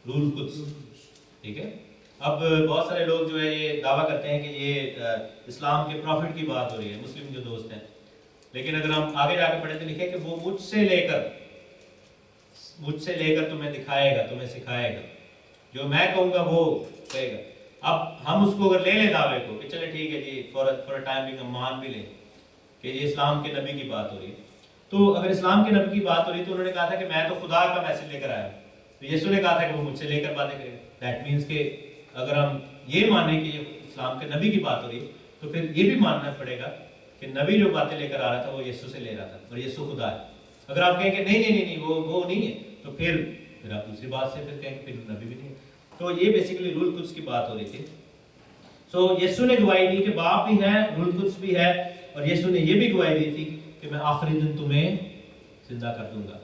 روح القدس. ٹھیک ہے. اب بہت سارے لوگ جو ہے یہ دعویٰ کرتے ہیں کہ یہ اسلام کے پروفٹ کی بات ہو رہی ہے، مسلم جو دوست ہیں، لیکن اگر ہم آگے جا کے پڑھیں تو لکھے کہ وہ مجھ سے لے کر تمہیں دکھائے گا، تمہیں سکھائے گا، جو میں کہوں گا وہ کہے گا. اب ہم اس کو اگر لے لیں دعوے کو کہ چلے ٹھیک ہے جی فور ٹائم بھی ہم مان بھی لیں کہ یہ اسلام کے نبی کی بات ہو رہی ہے، تو اگر اسلام کے نبی کی بات ہو رہی ہے تو انہوں نے کہا تھا کہ میں تو خدا کا میسج لے کر آیا ہوں، تو یسوع نے کہا تھا کہ وہ مجھ سے لے کر باتیں کرے گا. دیٹ مینس کہ اگر ہم یہ مانیں کہ یہ اسلام کے نبی کی بات ہو رہی ہے تو پھر یہ بھی ماننا پڑے گا کہ نبی جو باتیں لے کر آ رہا تھا وہ یسوع سے لے رہا تھا اور یسوع خدا ہے. اگر آپ کہیں کہ نہیں وہ نہیں ہے تو پھر آپ دوسری بات سے پھر کہیں کہ پھر نبی بھی نہیں ہے. تو یہ بیسیکلی روح القدس کی بات ہو رہی تھی. سو یسوع نے گواہی دی کہ باپ بھی ہے، روح القدس بھی ہے، اور یسوع نے یہ بھی گواہی دی تھی کہ میں آخری دن تمہیں زندہ کر دوں گا.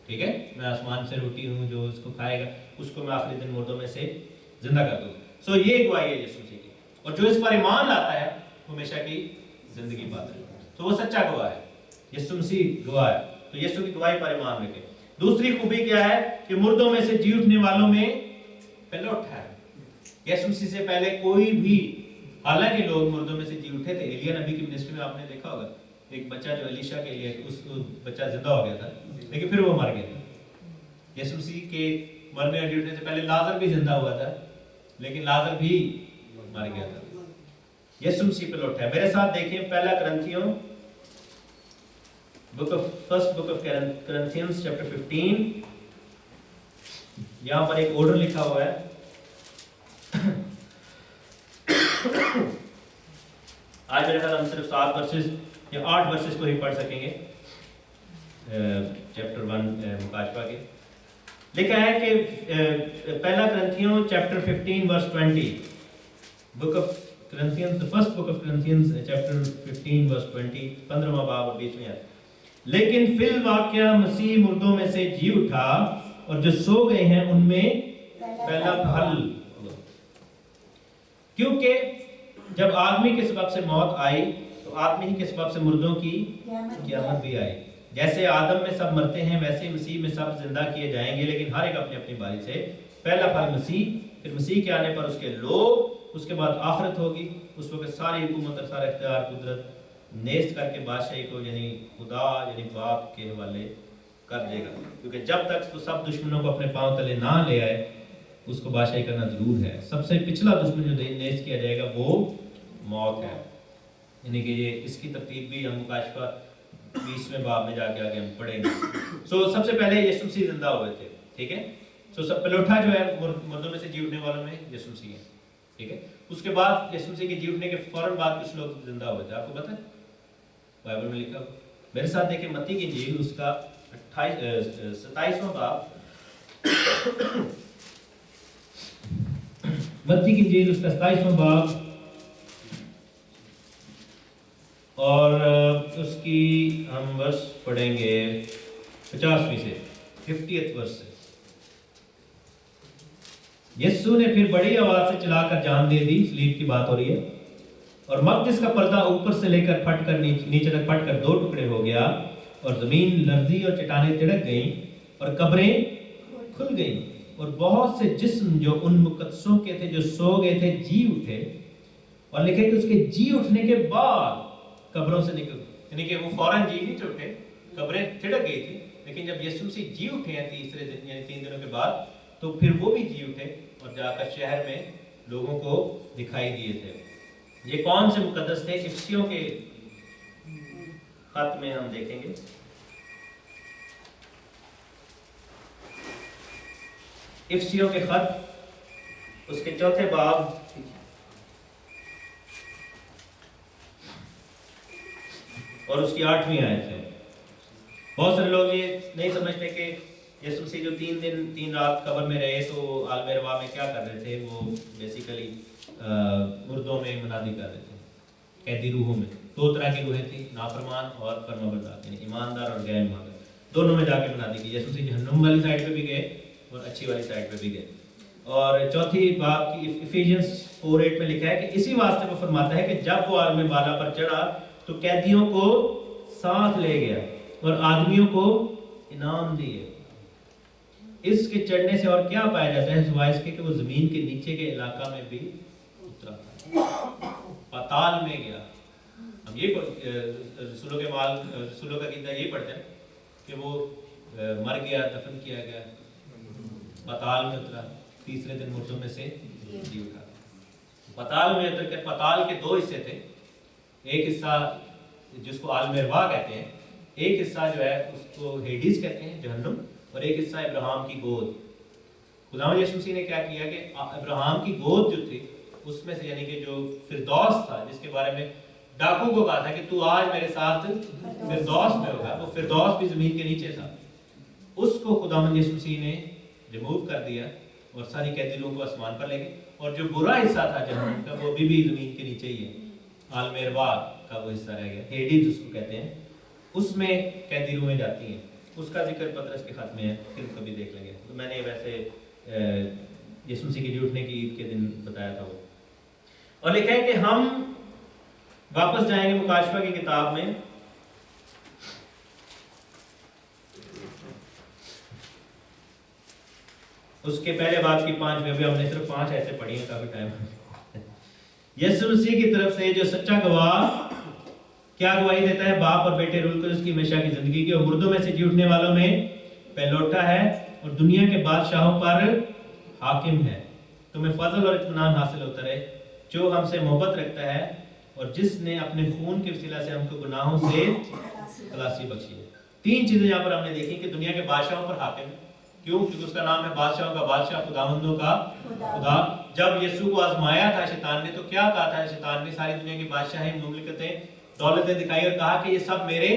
ٹھیک ہے، میں آسمان سے روٹی ہوں، جو اس کو کھائے گا اس کو میں آخری دن مردوں میں سے زندہ کر دوں گا. سو یہ گواہی ہے یسوع مسیح کی، اور جو اس پر ایمان لاتا ہے وہ ہمیشہ کی زندگی پاتا ہے. تو وہ سچا گواہ ہے، یسوع مسیح گواہ ہے. تو یسوع کی گواہی پر ایمان رکھے. دوسری خوبی کیا ہے کہ مردوں میں سے جی اٹھنے والوں میں پہلے اٹھا ہے. یسوع مسیح سے پہلے کوئی بھی، حالانکہ لوگ مردوں میں سے جی اٹھے تھے. ایلیا نبی کی منسٹری میں آپ نے دیکھا ہوگا ایک بچہ جو الیشا کے لیے اس بچہ زندہ ہو گیا تھا لیکن پھر وہ مر گیا تھا. یسوع مسیح کے مرنے اور جی اٹھنے سے پہلے لازر بھی زندہ ہوا تھا لیکن لازر بھی مر گیا تھا. یسوع مسیح پہ لوٹا ہے. میرے ساتھ دیکھیں پہلا کرنتھیوں first book of Corinthians chapter 15. یہاں پر ایک آرڈر لکھا ہوا ہے. آج میرے خیال ہم صرف 7 ورسز یا 8 ورسز کو ہی پڑھ سکیں گے چیپٹر 1 مکاشفہ کے. لکھا ہے کہ پہلا کرنتھیوں chapter 15 verse 20. Book of Corinthians first book of Corinthians chapter 15 verse 20، 15واں باب اور 20ویں آیت. لیکن فی الواقعہ مسیح مردوں میں سے جی اٹھا اور جو سو گئے ہیں ان میں پہلا پھل. کیونکہ جب آدمی کے سبب سے موت آئی تو آدمی ہی کے سبب سے مردوں کی قیامت بھی آئی. جیسے آدم میں سب مرتے ہیں ویسے مسیح میں سب زندہ کیے جائیں گے، لیکن ہر ایک اپنی اپنی باری سے. پہلا پھل مسیح، پھر مسیح کے آنے پر اس کے لوگ، اس کے بعد آخرت ہوگی. اس وقت ساری حکومت اور سارا اختیار قدرت نیست کر کے بادشاہی کو یعنی خدا یعنی باپ کے حوالے کر دے گا. کیونکہ جب تک وہ سب دشمنوں کو اپنے پاؤں تلے نہ لے آئے اس کو بادشاہی کرنا ضرور ہے. سب سے پچھلا دشمن جو نیست کیا جائے گا وہ موت ہے. یعنی کہ یہ اس کی ترتیب بھی ہم مکاشفہ 20ویں باب میں جا کے آگے ہم پڑھیں گے. سو سب سے پہلے یسوع مسیح زندہ ہوئے تھے. ٹھیک ہے. سو سب پلوٹھا جو ہے مردوں میں سے جی اٹھنے والوں میں یسوع مسیح ہے. ٹھیک ہے. اس کے بعد یسوع مسیح کے جی اٹھنے کے فوراً بعد کچھ لوگ زندہ ہوئے تھے. آپ کو پتہ ہے بائبل میں لکھا. میرے ساتھ دیکھیں متی کی انجیل اس کا 27واں باب. متی کی انجیل اس کا 27واں باب اور اس کی ہم ورس پڑھیں گے 50ویں سے 50th ورس سے. یسوع نے پھر بڑی آواز سے چلا کر جان دے دی. سلیب کی بات ہو رہی ہے. اور مقدس کا پردہ اوپر سے لے کر پھٹ کر نیچے تک پھٹ کر 2 ٹکڑے ہو گیا اور زمین لرزی اور چٹانیں تڑک گئیں اور قبریں کھل گئیں اور بہت سے جسم جو ان مقدسوں کے تھے جو سو گئے تھے جی اٹھے. اور لکھے کہ اس کے جی اٹھنے کے بعد قبروں سے نکل، یعنی کہ وہ فوراً جی نہیں اٹھے، قبریں تھڑک گئی تھی، لیکن جب یسوع مسیح جی اٹھے ہیں تیسرے دن یعنی 3 دنوں کے بعد تو پھر وہ بھی جی اٹھے اور جا کر شہر میں لوگوں کو دکھائی دیے تھے. یہ کون سے مقدس تھے؟ افسیوں کے خط میں ہم دیکھیں گے. افسیوں کے خط اس کے 4تھے باب اور اس کی 8ویں آیت ہے. بہت سارے لوگ یہ نہیں سمجھتے کہ یسوع مسیح جو 3 دن 3 رات قبر میں رہے تو عالم روا میں کیا کر رہے تھے. وہ بیسیکلی مردوں میں منادی کر رہے تھے، قیدی روحوں میں. 2 طرح کی روحیں تھیں، نافرمان اور فرمانبردار، یعنی ایماندار اور غیر ایماندار. دونوں میں جا کے منادی کی. یسوع مسیح جہنم والی سائڈ پہ بھی گئے اور اچھی والی سائڈ پہ بھی گئے. اور 4تھی باب کی افیژینز 4:8 میں لکھا ہے کہ اسی واسطے وہ فرماتا ہے کہ جب وہ عالم بالا پر چڑھا تو قیدیوں کو ساتھ لے گیا اور آدمیوں کو انعام دیے. اس کے چڑھنے سے اور کیا پایا جاتا ہے سوائے اس کے کہ وہ زمین کے نیچے کے علاقہ میں بھی اترا، پاتال میں گیا۔ ہم یہ رسولوں کا عقیدہ یہ پڑھتے ہیں کہ وہ مر گیا، دفن کیا گیا، پاتال میں اترا، تیسرے دن مردوں میں سے جی اٹھا۔ پاتال میں اتر کر، پاتال کے دو حصے تھے، ایک حصہ جس کو عالم ارواح کہتے ہیں، ایک حصہ جو ہے اس کو ہیڈیز کہتے ہیں، جہنم، اور ایک حصہ ابراہیم کی گود۔ خداوند یسوع مسیح نے کیا کیا کہ ابراہیم کی گود جو تھی اس میں سے، یعنی کہ جو فردوس تھا جس کے بارے میں ڈاکو کو کہا تھا کہ تو آج میرے ساتھ فردوس میں ہوگا، وہ فردوس بھی زمین کے نیچے تھا، اس کو خداوند یسوع مسیح نے ریموو کر دیا اور ساری قیدی روح کو آسمان پر لے گئے، اور جو برا حصہ تھا جہنم کا وہ بھی زمین کے نیچے ہی ہے، عالم ارواح کا وہ حصہ رہ گیا، ہیڈیز اس کو کہتے ہیں، اس میں قیدی روحیں جاتی ہیں۔ اس کا ذکر پطرس کے خط میں ہے، پھر کبھی دیکھ لیں گے۔ تو میں نے ویسے یسوع مسیح کے جی اٹھنے کی عید کے دن بتایا تھا وہ، اور لکھا ہے کہ ہم واپس جائیں گے مکاشفہ کی کتاب میں، اس کے پہلے باب کی 5 میں، ابھی ہم نے صرف 5 ایسے پڑھی ہیں، کافی ٹائم۔ یسوع مسیح کی طرف سے جو سچا گواہ کیا گواہی دیتا ہے، باپ اور بیٹے روح القدس کی ہمیشہ کی زندگی کی، اور مردوں میں سے جی اٹھنے والوں میں پہلوٹا ہے اور دنیا کے بادشاہوں پر حاکم ہے۔ تمہیں فضل اور اطمینان حاصل ہوتا رہے جو ہم سے محبت رکھتا ہے اور جس نے اپنے خون کے وسیلہ سے ہم کو گناہوں سے خلاصی بخشی ہے۔ 3 چیزیں یہاں پر ہم نے دیکھی کہ دنیا کے بادشاہوں پر حاکم ہے، کیوں؟ کیونکہ اس کا نام ہے بادشاہوں کا بادشاہ، خداوندوں کا خدا۔ جب یسوع کو آزمایا تھا شیطان نے تو کیا کہا تھا شیطان نے؟ ساری دنیا کی بادشاہیں، مملکتیں، دولتیں دکھائی اور کہا کہ یہ سب میرے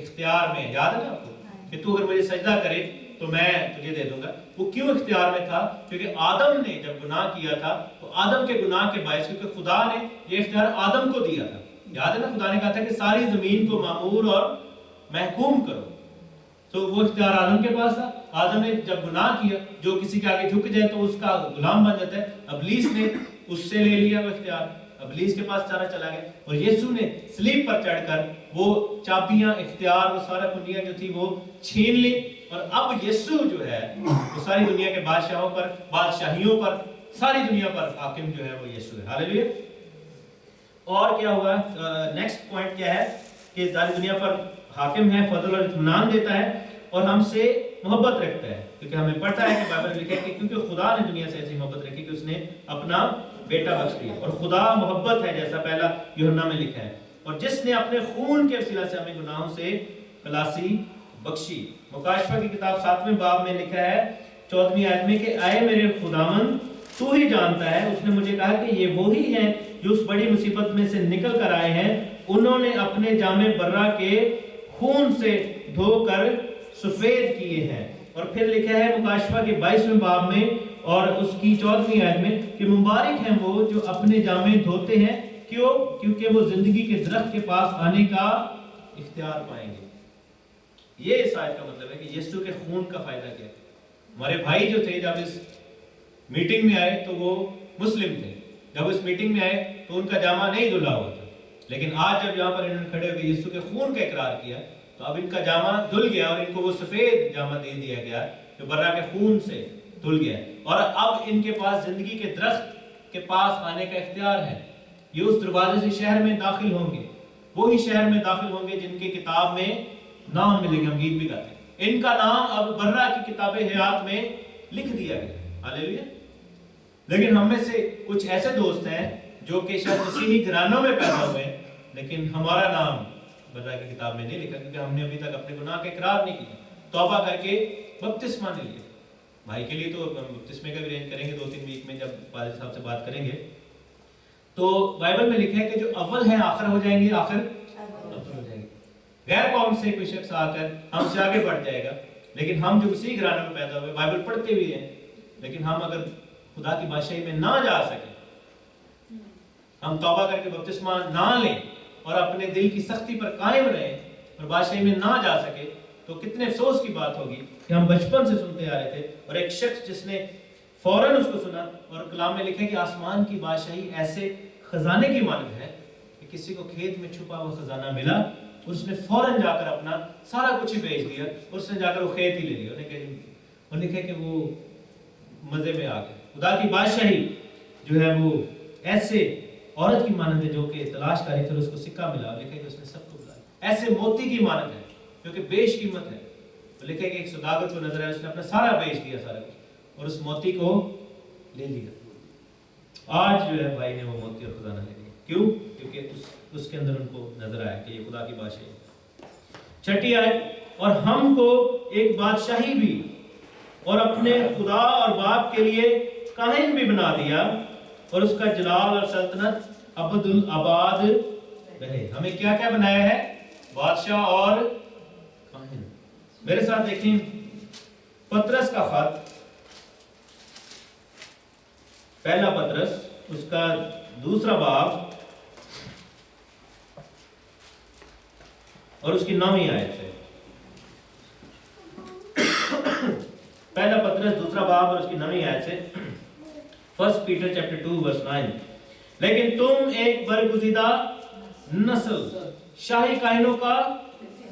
اختیار میں ہے۔ یاد ہے نا آپ کو کہ تو اگر مجھے سجدہ کرے تو میں تجھے دے دوں گا۔ وہ کیوں اختیار میں تھا؟ کیونکہ آدم نے جب گناہ کیا تھا تو آدم کے گناہ کے باعث، کیونکہ خدا نے یہ اختیار آدم کو دیا تھا، یاد ہے نا، خدا نے کہا تھا کہ ساری زمین کو معمور اور محکوم کرو، تو وہ اختیار آدم کے پاس تھا۔ آدم نے جب گناہ کیا، جو کسی کے آگے جھک جائے تو اس کا غلام بن جاتا ہے، ابلیس نے اس سے لے لیا وہ اختیار، ابلیس کے پاس چلا گیا، اور یسوع نے صلیب پر چڑھ کر وہ چابیاں، اختیار، وہ سارا کنجیاں جو تھی وہ چھین لی، اور اب یسوع جو ہے وہ ساری دنیا کے بادشاہوں پر، بادشاہیوں پر، ساری دنیا پر حاکم جو ہے وہ یسوع ہے۔ ہاللیلویا۔ اور کیا ہوا؟ نیکسٹ پوائنٹ کیا ہے کہ ساری دنیا پر حاکم ہے، فضل اور اطمینان دیتا ہے اور ہم سے محبت رکھتا ہے، کیونکہ ہمیں پڑھتا ہے کہ بائبل میں لکھا ہے کہ کیونکہ خدا نے دنیا سے ایسی محبت رکھی کہ اس نے اپنا بیٹا بخش دیا، اور خدا محبت ہے جیسا پہلا یوحنا میں لکھا ہے، اور جس نے اپنے خون کے وسیلہ سے ہمیں گناہوں سے خلاصی بخشی۔ مکاشفہ کی کتاب 7ویں باب میں لکھا ہے 14ویں آیت میں کہ اے میرے خداوند تو ہی جانتا ہے، اس نے مجھے کہا کہ یہ وہی ہیں جو اس بڑی مصیبت میں سے نکل کر آئے ہیں، انہوں نے اپنے جامے برہ کے خون سے دھو کر سفید کیے ہیں۔ اور پھر لکھا ہے مکاشفہ کے 22ویں باب میں اور اس کی 14ویں آیت میں کہ مبارک ہیں وہ جو اپنے جامے دھوتے ہیں، کیوں؟ کیونکہ وہ زندگی کے درخت کے پاس آنے کا اختیار پائیں گے۔ یہ اس آیت کا مطلب ہے کہ یسوع کے خون کا فائدہ کیا ہے؟ ہمارے بھائی جو تھے جب اس میٹنگ میں آئے تو وہ مسلم تھے، جب اس میٹنگ میں آئے تو ان کا جامہ نہیں دھلا ہوا تھا، لیکن آج جب یہاں پر انہوں نے کھڑے ہو کے یسوع کے خون کا اقرار کیا تو اب ان کا جامہ دھل گیا اور ان کو وہ سفید جامہ دے دیا گیا جو برہ کے خون سے دھل گیا، اور اب ان کے پاس زندگی کے درخت کے پاس آنے کا اختیار ہے۔ یہ اس دروازے سے شہر میں داخل ہوں گے، وہی شہر میں داخل ہوں گے جن کی کتاب میں نام ملے گا۔ ہم گیت بھی گاتے ہیں، ان کا نام اب برہ کی کتاب حیات میں لکھ دیا گیا۔ ہاللیلویا۔ لیکن ہم میں سے کچھ ایسے دوست ہیں جو کہ شاید مسیحی گھرانوں میں پیدا ہوئے ہیں، لیکن ہمارا نام برہ کی کتاب میں نہیں لکھا، کیونکہ ہم نے ابھی تک اپنے گناہ کا اقرار نہیں کیا، توبہ کر کے بپتسمہ نہیں لیا۔ بھائی کے لیے تو بپتسمے کا بھی رینج کریں گے 2-3 ویک میں، جب پادری صاحب سے بات کریں گے۔ تو بائبل میں لکھا ہے کہ جو اول ہیں آخر ہو جائیں گے، آخر اول ہو جائیں گے۔ غیر قوم سے کوئی شخص آ کر ہم سے آگے بڑھ جائے گا، لیکن ہم جو مسیح گھرانوں میں پیدا ہوئے، بائبل پڑھتے بھی ہیں، لیکن ہم اگر خدا کی بادشاہی میں نہ جا سکیں، ہم توبہ کر کے بپتسمہ نہ لیں اور اپنے دل کی سختی پر قائم رہیں اور بادشاہی میں نہ جا سکے، تو کتنے افسوس کی بات ہوگی کہ ہم بچپن سے سنتے آ رہے تھے، اور ایک شخص جس نے فوراً اس کو سنا، اور کلام میں لکھا ہے کہ آسمان کی بادشاہی ایسے خزانے کی مانند ہے کہ کسی کو کھیت میں چھپا ہوا خزانہ ملا اور اس نے فوراً جا کر اپنا سارا کچھ ہی بیچ دیا، اور اس نے جا کر وہ کھیت ہی لے لیا، اور لکھا ہے کہ وہ مزے میں آ گئے. خدا کی بادشاہی جو ہے وہ ایسے عورت کی مانند ہے جو کہ تلاش کاری تھی اور اس کو سکہ ملا. لکھا ہے کہ اس نے سب کو بلایا. ایسے موتی کی مانند ہے جو کہ بیش قیمت ہے. تو لکھا ہے کہ ایک سوداگر کو نظر آیا, اس نے اپنا سارا بیچ دیا سارا کچھ اور اس موتی کو لے لیا. آج جو ہے بھائی نے وہ موتی اور خزانہ لے لیا. کیوں؟ کیونکہ اس کے اندر ان کو نظر آیا کہ یہ خدا کی بادشاہی ہے. چھٹی آیت, اور ہم کو ایک بادشاہی بھی اور اپنے خدا اور باپ کے لیے کاہن بھی بنا دیا اور اس کا جلال اور سلطنت ابد الاباد رہے. ہمیں کیا کیا بنایا ہے؟ بادشاہ اور کاہن. میرے ساتھ دیکھیں پطرس کا خط, پہلا پطرس اس کا 2 باب اور اس کی 9ویں آیت ہے. پہلا پطرس 2 باب اور اس کی 9ویں آیت سے. 1 Peter chapter 2 verse 9. لیکن تم ایک برگزیدہ نسل, شاہی کائنوں کا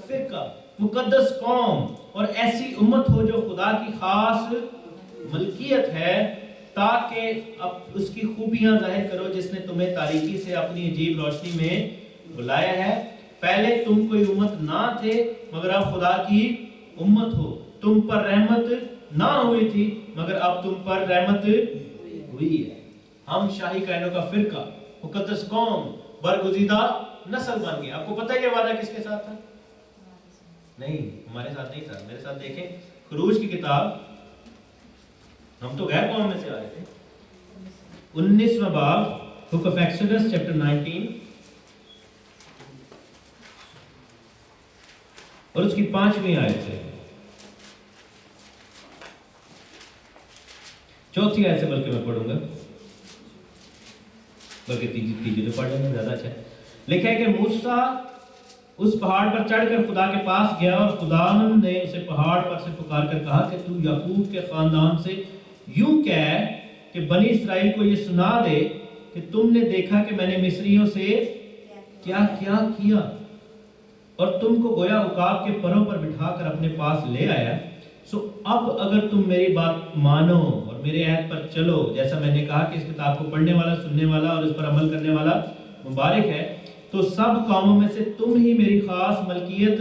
فرقہ, مقدس قوم اور ایسی امت ہو جو خدا کی خاص ملکیت ہے, تاکہ اب اس کی خوبیاں ظاہر کرو جس نے تمہیں تاریکی سے اپنی عجیب روشنی میں بلایا ہے. پہلے تم کوئی امت نہ تھے مگر اب خدا کی امت ہو. تم پر رحمت نہ ہوئی تھی مگر اب تم پر رحمت ہوئی ہے. ہم شاہی کائنوں کا فرقہ, مقدس قوم, برگزیدہ نسل بن گئے. آپ کو پتہ ہے کہ وعدہ کس کے ساتھ تھا؟ نہیں, ہمارے ساتھ نہیں تھا. میرے ساتھ دیکھیں خروج کی کتاب, ہم تو غیر قوم میں سے آئے تھے. 19واں باب, بک آف ایکسوڈس چیپٹر 19 اور اس کی 5ویں آیت سے. 4تھی آیت سے بلکہ میں پڑھوں گا, بلکہ تیجی تو پڑھ لیں گے, زیادہ اچھا ہے. لکھا ہے کہ موسیٰ اس پہاڑ پر چڑھ کر خدا کے پاس گیا اور خدا نے اسے پہاڑ پر سے پکار کر کہا کہ تو یعقوب کے خاندان سے یوں کہہ کہ بنی اسرائیل کو یہ سنا دے کہ تم نے دیکھا کہ میں نے مصریوں سے کیا کیا کیا اور تم کو گویا عقاب کے پروں پر بٹھا کر اپنے پاس لے آیا. سو اب اگر تم میری بات مانو اور میرے عہد پر چلو, جیسا میں نے کہا کہ اس کتاب کو پڑھنے والا, سننے والا اور اس پر عمل کرنے والا مبارک ہے, تو سب قوموں میں سے تم ہی میری خاص ملکیت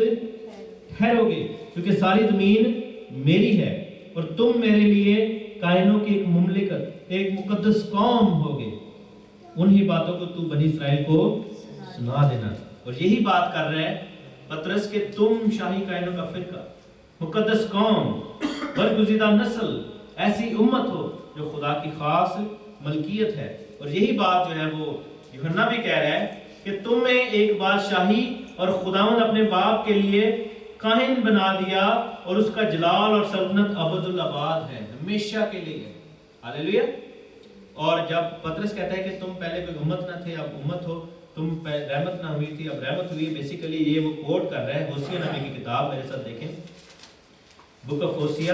ٹھہرو گے, کیونکہ ساری زمین میری ہے اور تم میرے لیے کائنوں کی ایک مملکت, ایک مقدس قوم ہوگے. انہی باتوں کو تو بنی اسرائیل کو سنا دینا. اور یہی بات کر رہا ہے پطرس کہ تم شاہی کائنوں کا فرقہ, مقدس قوم, برگزیدہ نسل, ایسی امت ہو جو خدا کی خاص ملکیت ہے. اور یہی بات جو ہے وہ یوحنا بھی کہہ رہا ہے کہ تمہیں ایک بادشاہی اور خداوند اپنے باپ کے لیے کاہن بنا دیا اور اس کا جلال اور سلطنت ابد الاباد ہے, ہمیشہ کے لیے. ہاللیلویہ. اور جب پطرس کہتا ہے کہ تم پہلے کوئی امت نہ تھے اب امت ہو, تم رحمت نہ ہوئی تھی اب رحمت ہوئی, بیسیکلی یہ وہ کوٹ کر رہا ہے ہوسیہ نبی کی کتاب. میرے ساتھ دیکھیں بک آف ہوسیہ,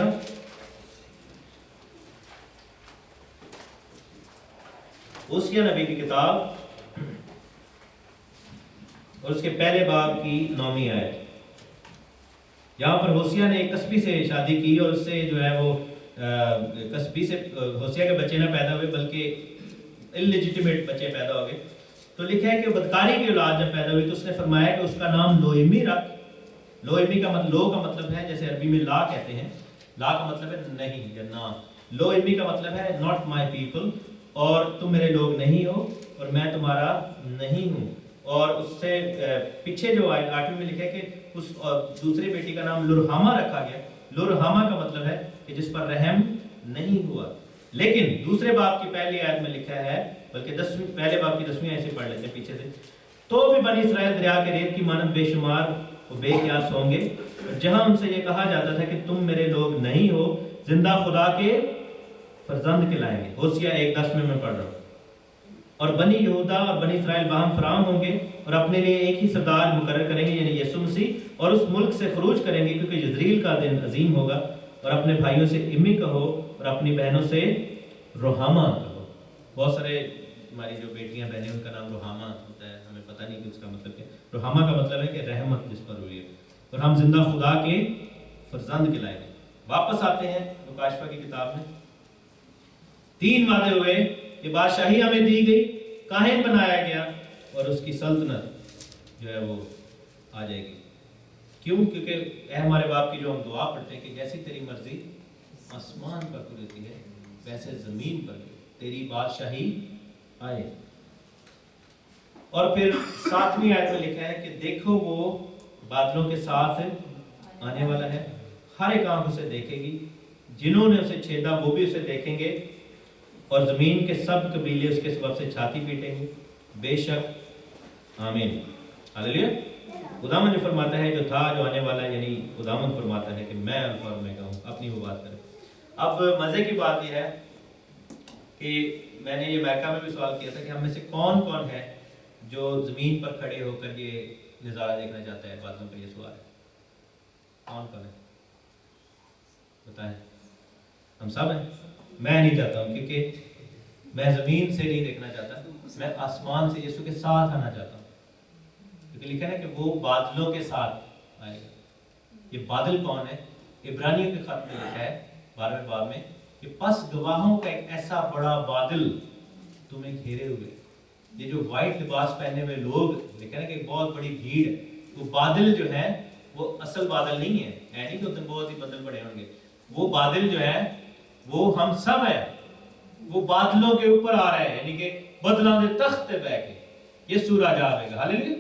ہوسیہ نبی کی کتاب اور اس کے پہلے باب کی 9ویں آیت. یہاں پر ہوسیہ نے ایک کسبی سے شادی کی اور اس سے جو ہے وہ کسبی سے ہوسیہ کے بچے نہ پیدا ہوئے بلکہ انلیجیٹیمیٹ بچے پیدا ہو گئے. تو لکھا ہے کہ بدکاری کی اولاد جب پیدا ہوئی تو اس نے فرمایا کہ اس کا نام لوئیمی رکھ. لوئیمی کا مطلب, لو کا مطلب ہے جیسے عربی میں لا کہتے ہیں, لا کا مطلب ہے نہیں یا نہ. لوئیمی کا مطلب ہے ناٹ مائی پیپل, اور تم میرے لوگ نہیں ہو اور میں تمہارا نہیں ہوں. اور اس سے پیچھے جو 8ویں میں لکھا ہے کہ اس دوسری بیٹی کا نام لرحامہ رکھا گیا. لرحامہ کا مطلب ہے کہ جس پر رحم نہیں ہوا. لیکن دوسرے باب کی پہلی آیت میں لکھا ہے, بلکہ پہلے باب کی 10ویں آیت سے پڑھ لیتے ہیں پیچھے سے. تو بھی بنی اسرائیل دریا کے ریت کی مانند بے شمار و بے قیاس ہوں گے, جہاں ان سے یہ کہا جاتا تھا کہ تم میرے لوگ نہیں ہو, زندہ خدا کے فرزند کہلائیں گے. ہوسیہ 1:10 میں پڑھ رہا ہوں. اور بنی یہودا اور بنی اسرائیل باہم فراہم ہوں گے اور اپنے لیے ایک ہی سردار مقرر کریں گے, یعنی یسوع مسیح, اور اس ملک سے خروج کریں گے کیونکہ یزریل کا دن عظیم ہوگا. اور اپنے بھائیوں سے امی کہو اور اپنی بہنوں سے روحامہ کہو. بہت سارے ہماری جو بیٹیاں بہنیں ان کا نام روحامہ ہوتا ہے, ہمیں پتہ نہیں کہ اس کا مطلب کیا. روحامہ کا مطلب ہے کہ رحمت جس پر ہوئی ہے. اور ہم زندہ خدا کے فرزند کہلائیں گے. واپس آتے ہیں مکاشفہ کی کتاب میں. 3 وعدے ہوئے کہ بادشاہی ہمیں دی گئی, کاہن بنایا گیا, اور اس کی سلطنت جو ہے وہ آ جائے گی. کیوں؟ کیونکہ اے ہمارے باپ کی جو ہم دعا پڑھتے ہیں کہ جیسی تیری مرضی آسمان پر پوری ہوتی ہے ویسے زمین پر بھی تیری بادشاہی آئے. اور پھر 7ویں آیت میں لکھا ہے کہ دیکھو وہ بادلوں کے ساتھ آنے والا ہے, ہر ایک آنکھ اسے دیکھے گی, جنہوں نے اسے چھیدا وہ بھی اسے دیکھیں گے, اور زمین کے سب قبیلے اس کے سبب سے چھاتی پیٹیں گے. بے شک آمین ہاللیلویا. خداوند جو فرماتا ہے جو تھا جو آنے والا ہے, یعنی خداوند فرماتا ہے کہ میں الفا اور اومیگا ہوں, اپنی وہ بات کرے. اب مزے کی بات یہ ہے کہ میں نے یہ میکا میں بھی سوال کیا تھا کہ ہم میں سے کون کون ہے جو زمین پر کھڑے ہو کر یہ نظارہ دیکھنا چاہتا ہے, بادلوں پہ. یہ سوال ہے کون کون ہے بتائیں. ہم سب ہیں. میں نہیں چاہتا ہوں کیونکہ میں زمین سے نہیں دیکھنا چاہتا, میں آسمان سے یسوع کے ساتھ آنا چاہتا ہوں. کیونکہ لکھا ہے نا کہ وہ بادلوں کے ساتھ آئے گا. یہ بادل کون ہے؟ عبرانیوں کے خط میں لکھا ہے 12ویں باب میں کہ پس گواہوں کا ایک ایسا بڑا بادل تمہیں گھیرے ہوئے. یہ جو وائٹ لباس پہنے ہوئے لوگ, لکھا ہے نا کہ ایک بہت بڑی بھیڑ ہے. وہ بادل جو ہے وہ اصل بادل نہیں ہے, نہیں کہ اتنے بہت ہی بدل بڑے ہوں گے. وہ بادل جو ہے وہ ہم سب ہیں. وہ بادلوں کے اوپر آ رہے ہیں, یعنی کہ بدلاں دے تخت پہ بیٹھ کے یسوع راجا آئے گا. ہاللیلویا.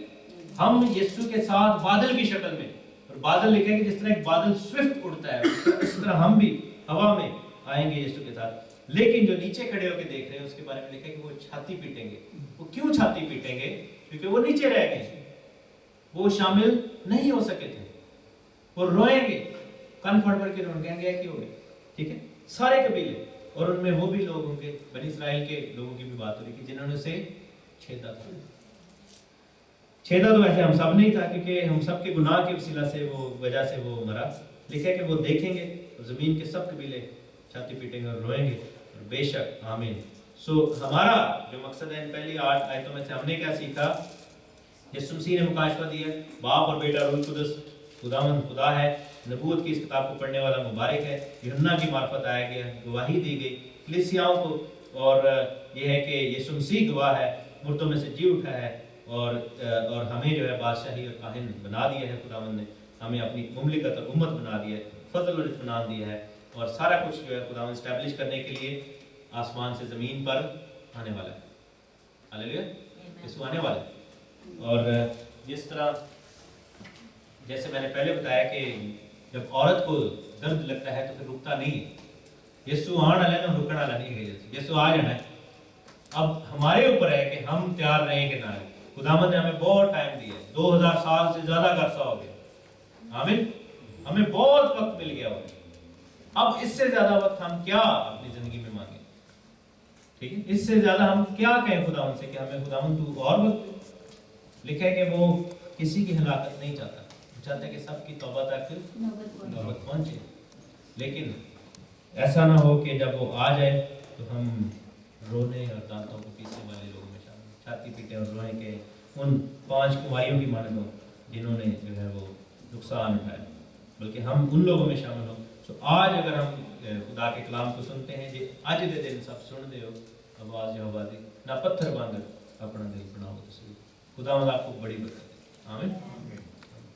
ہم یسوع کے ساتھ بادل کی شکل میں, اور بادل لکھا ہے کہ جس طرح ایک بادل سوئفٹ اڑتا ہے اس طرح ہم بھی ہوا میں آئیں گے یسوع کے ساتھ. لیکن جو نیچے کھڑے ہو کے دیکھ رہے ہیں اس کے بارے میں لکھا ہے کہ وہ چھاتی پیٹیں گے. وہ کیوں چھاتی پیٹیں گے؟ کیونکہ وہ نیچے رہ گئے, وہ شامل نہیں ہو سکے تھے. وہ روئیں گے, کن پھڑ پھڑ کے روئیں گے کہ ہو گئے. ٹھیک ہے, سارے قبیلے, اور ان میں وہ بھی لوگ ہوں گے, بنی اسرائیل کے لوگوں کی بھی بات ہو رہی کہ جنہوں نے اسے چھیدا تھا. چھیدا تو ویسے ہم سب نہیں تھا کیونکہ ہم سب کے گناہ کی وسیلہ سے وہ وجہ سے وہ مرا. لکھا ہے کہ وہ دیکھیں گے اور زمین کے سب قبیلے چھاتی پیٹیں گے اور روئیں گے. اور بے شک آمین. ہمارا جو مقصد ہے ان پہلی 8 آیتوں میں سے ہم نے کیا سیکھا؟ یسوع مسیح نے مکاشفہ دیا, باپ اور بیٹا روح القدس خداوند خدا ہے. نبوت کی اس کتاب کو پڑھنے والا مبارک ہے. یوحنا کی معرفت آیا گیا, گواہی دی گئی کلیسیاؤں کو, اور یہ ہے کہ یسوع مسیح گواہ ہے, مردوں میں سے جی اٹھا ہے, اور ہمیں جو ہے بادشاہی اور کاہن بنا دیا ہے. خداوند نے ہمیں اپنی مملکت اور امت بنا دیا ہے, فضل اور اطمینان دیا ہے, اور سارا کچھ جو ہے خداوند اسٹیبلش کرنے کے لیے آسمان سے زمین پر آنے والا ہے. ہاللیلویا. یسوع آنے والا ہے. اور جس طرح جیسے میں نے پہلے بتایا کہ جب عورت کو درد لگتا ہے تو پھر رکتا نہیں ہے. یسوع آنے والا ہے تو رکنا والا نہیں ہے. یسوع آ جانا ہے. اب ہمارے اوپر ہے کہ ہم تیار رہیں کہ نہ رہیں. خداوند نے ہمیں بہت ٹائم دیا ہے, 2000 سال سے زیادہ کا عرصہ ہو گیا. آمین. ہمیں بہت وقت مل گیا ہوگا. اب اس سے زیادہ وقت ہم کیا اپنی زندگی میں مانگیں؟ ٹھیک ہے, اس سے زیادہ ہم کیا کہیں خداوند سے کہ ہمیں خداوند تو اور وقت. لکھا ہے کہ وہ کسی کی ہلاکت نہیں چاہتا, وہ چاہتا ہے کہ سب کی توبہ تک نوبت پہنچے. لیکن ایسا نہ ہو کہ جب وہ آ جائے تو ہم رونے اور دانتوں کو پیسنے والے لوگوں میں شامل, چھاتی پیٹیں اور روئیں کہ ان 5 کنواریوں کی مانند ہوں جنہوں نے جو ہے وہ نقصان اٹھایا, بلکہ ہم ان لوگوں میں شامل ہوں. تو آج اگر ہم خدا کے کلام کو سنتے ہیں, جی اج دے دن سب سن دے ہو آواز یا آوازی نہ پتھر باندھ اپنا دل بناؤ. خداوند آپ کو بڑی برکت دے. آمین.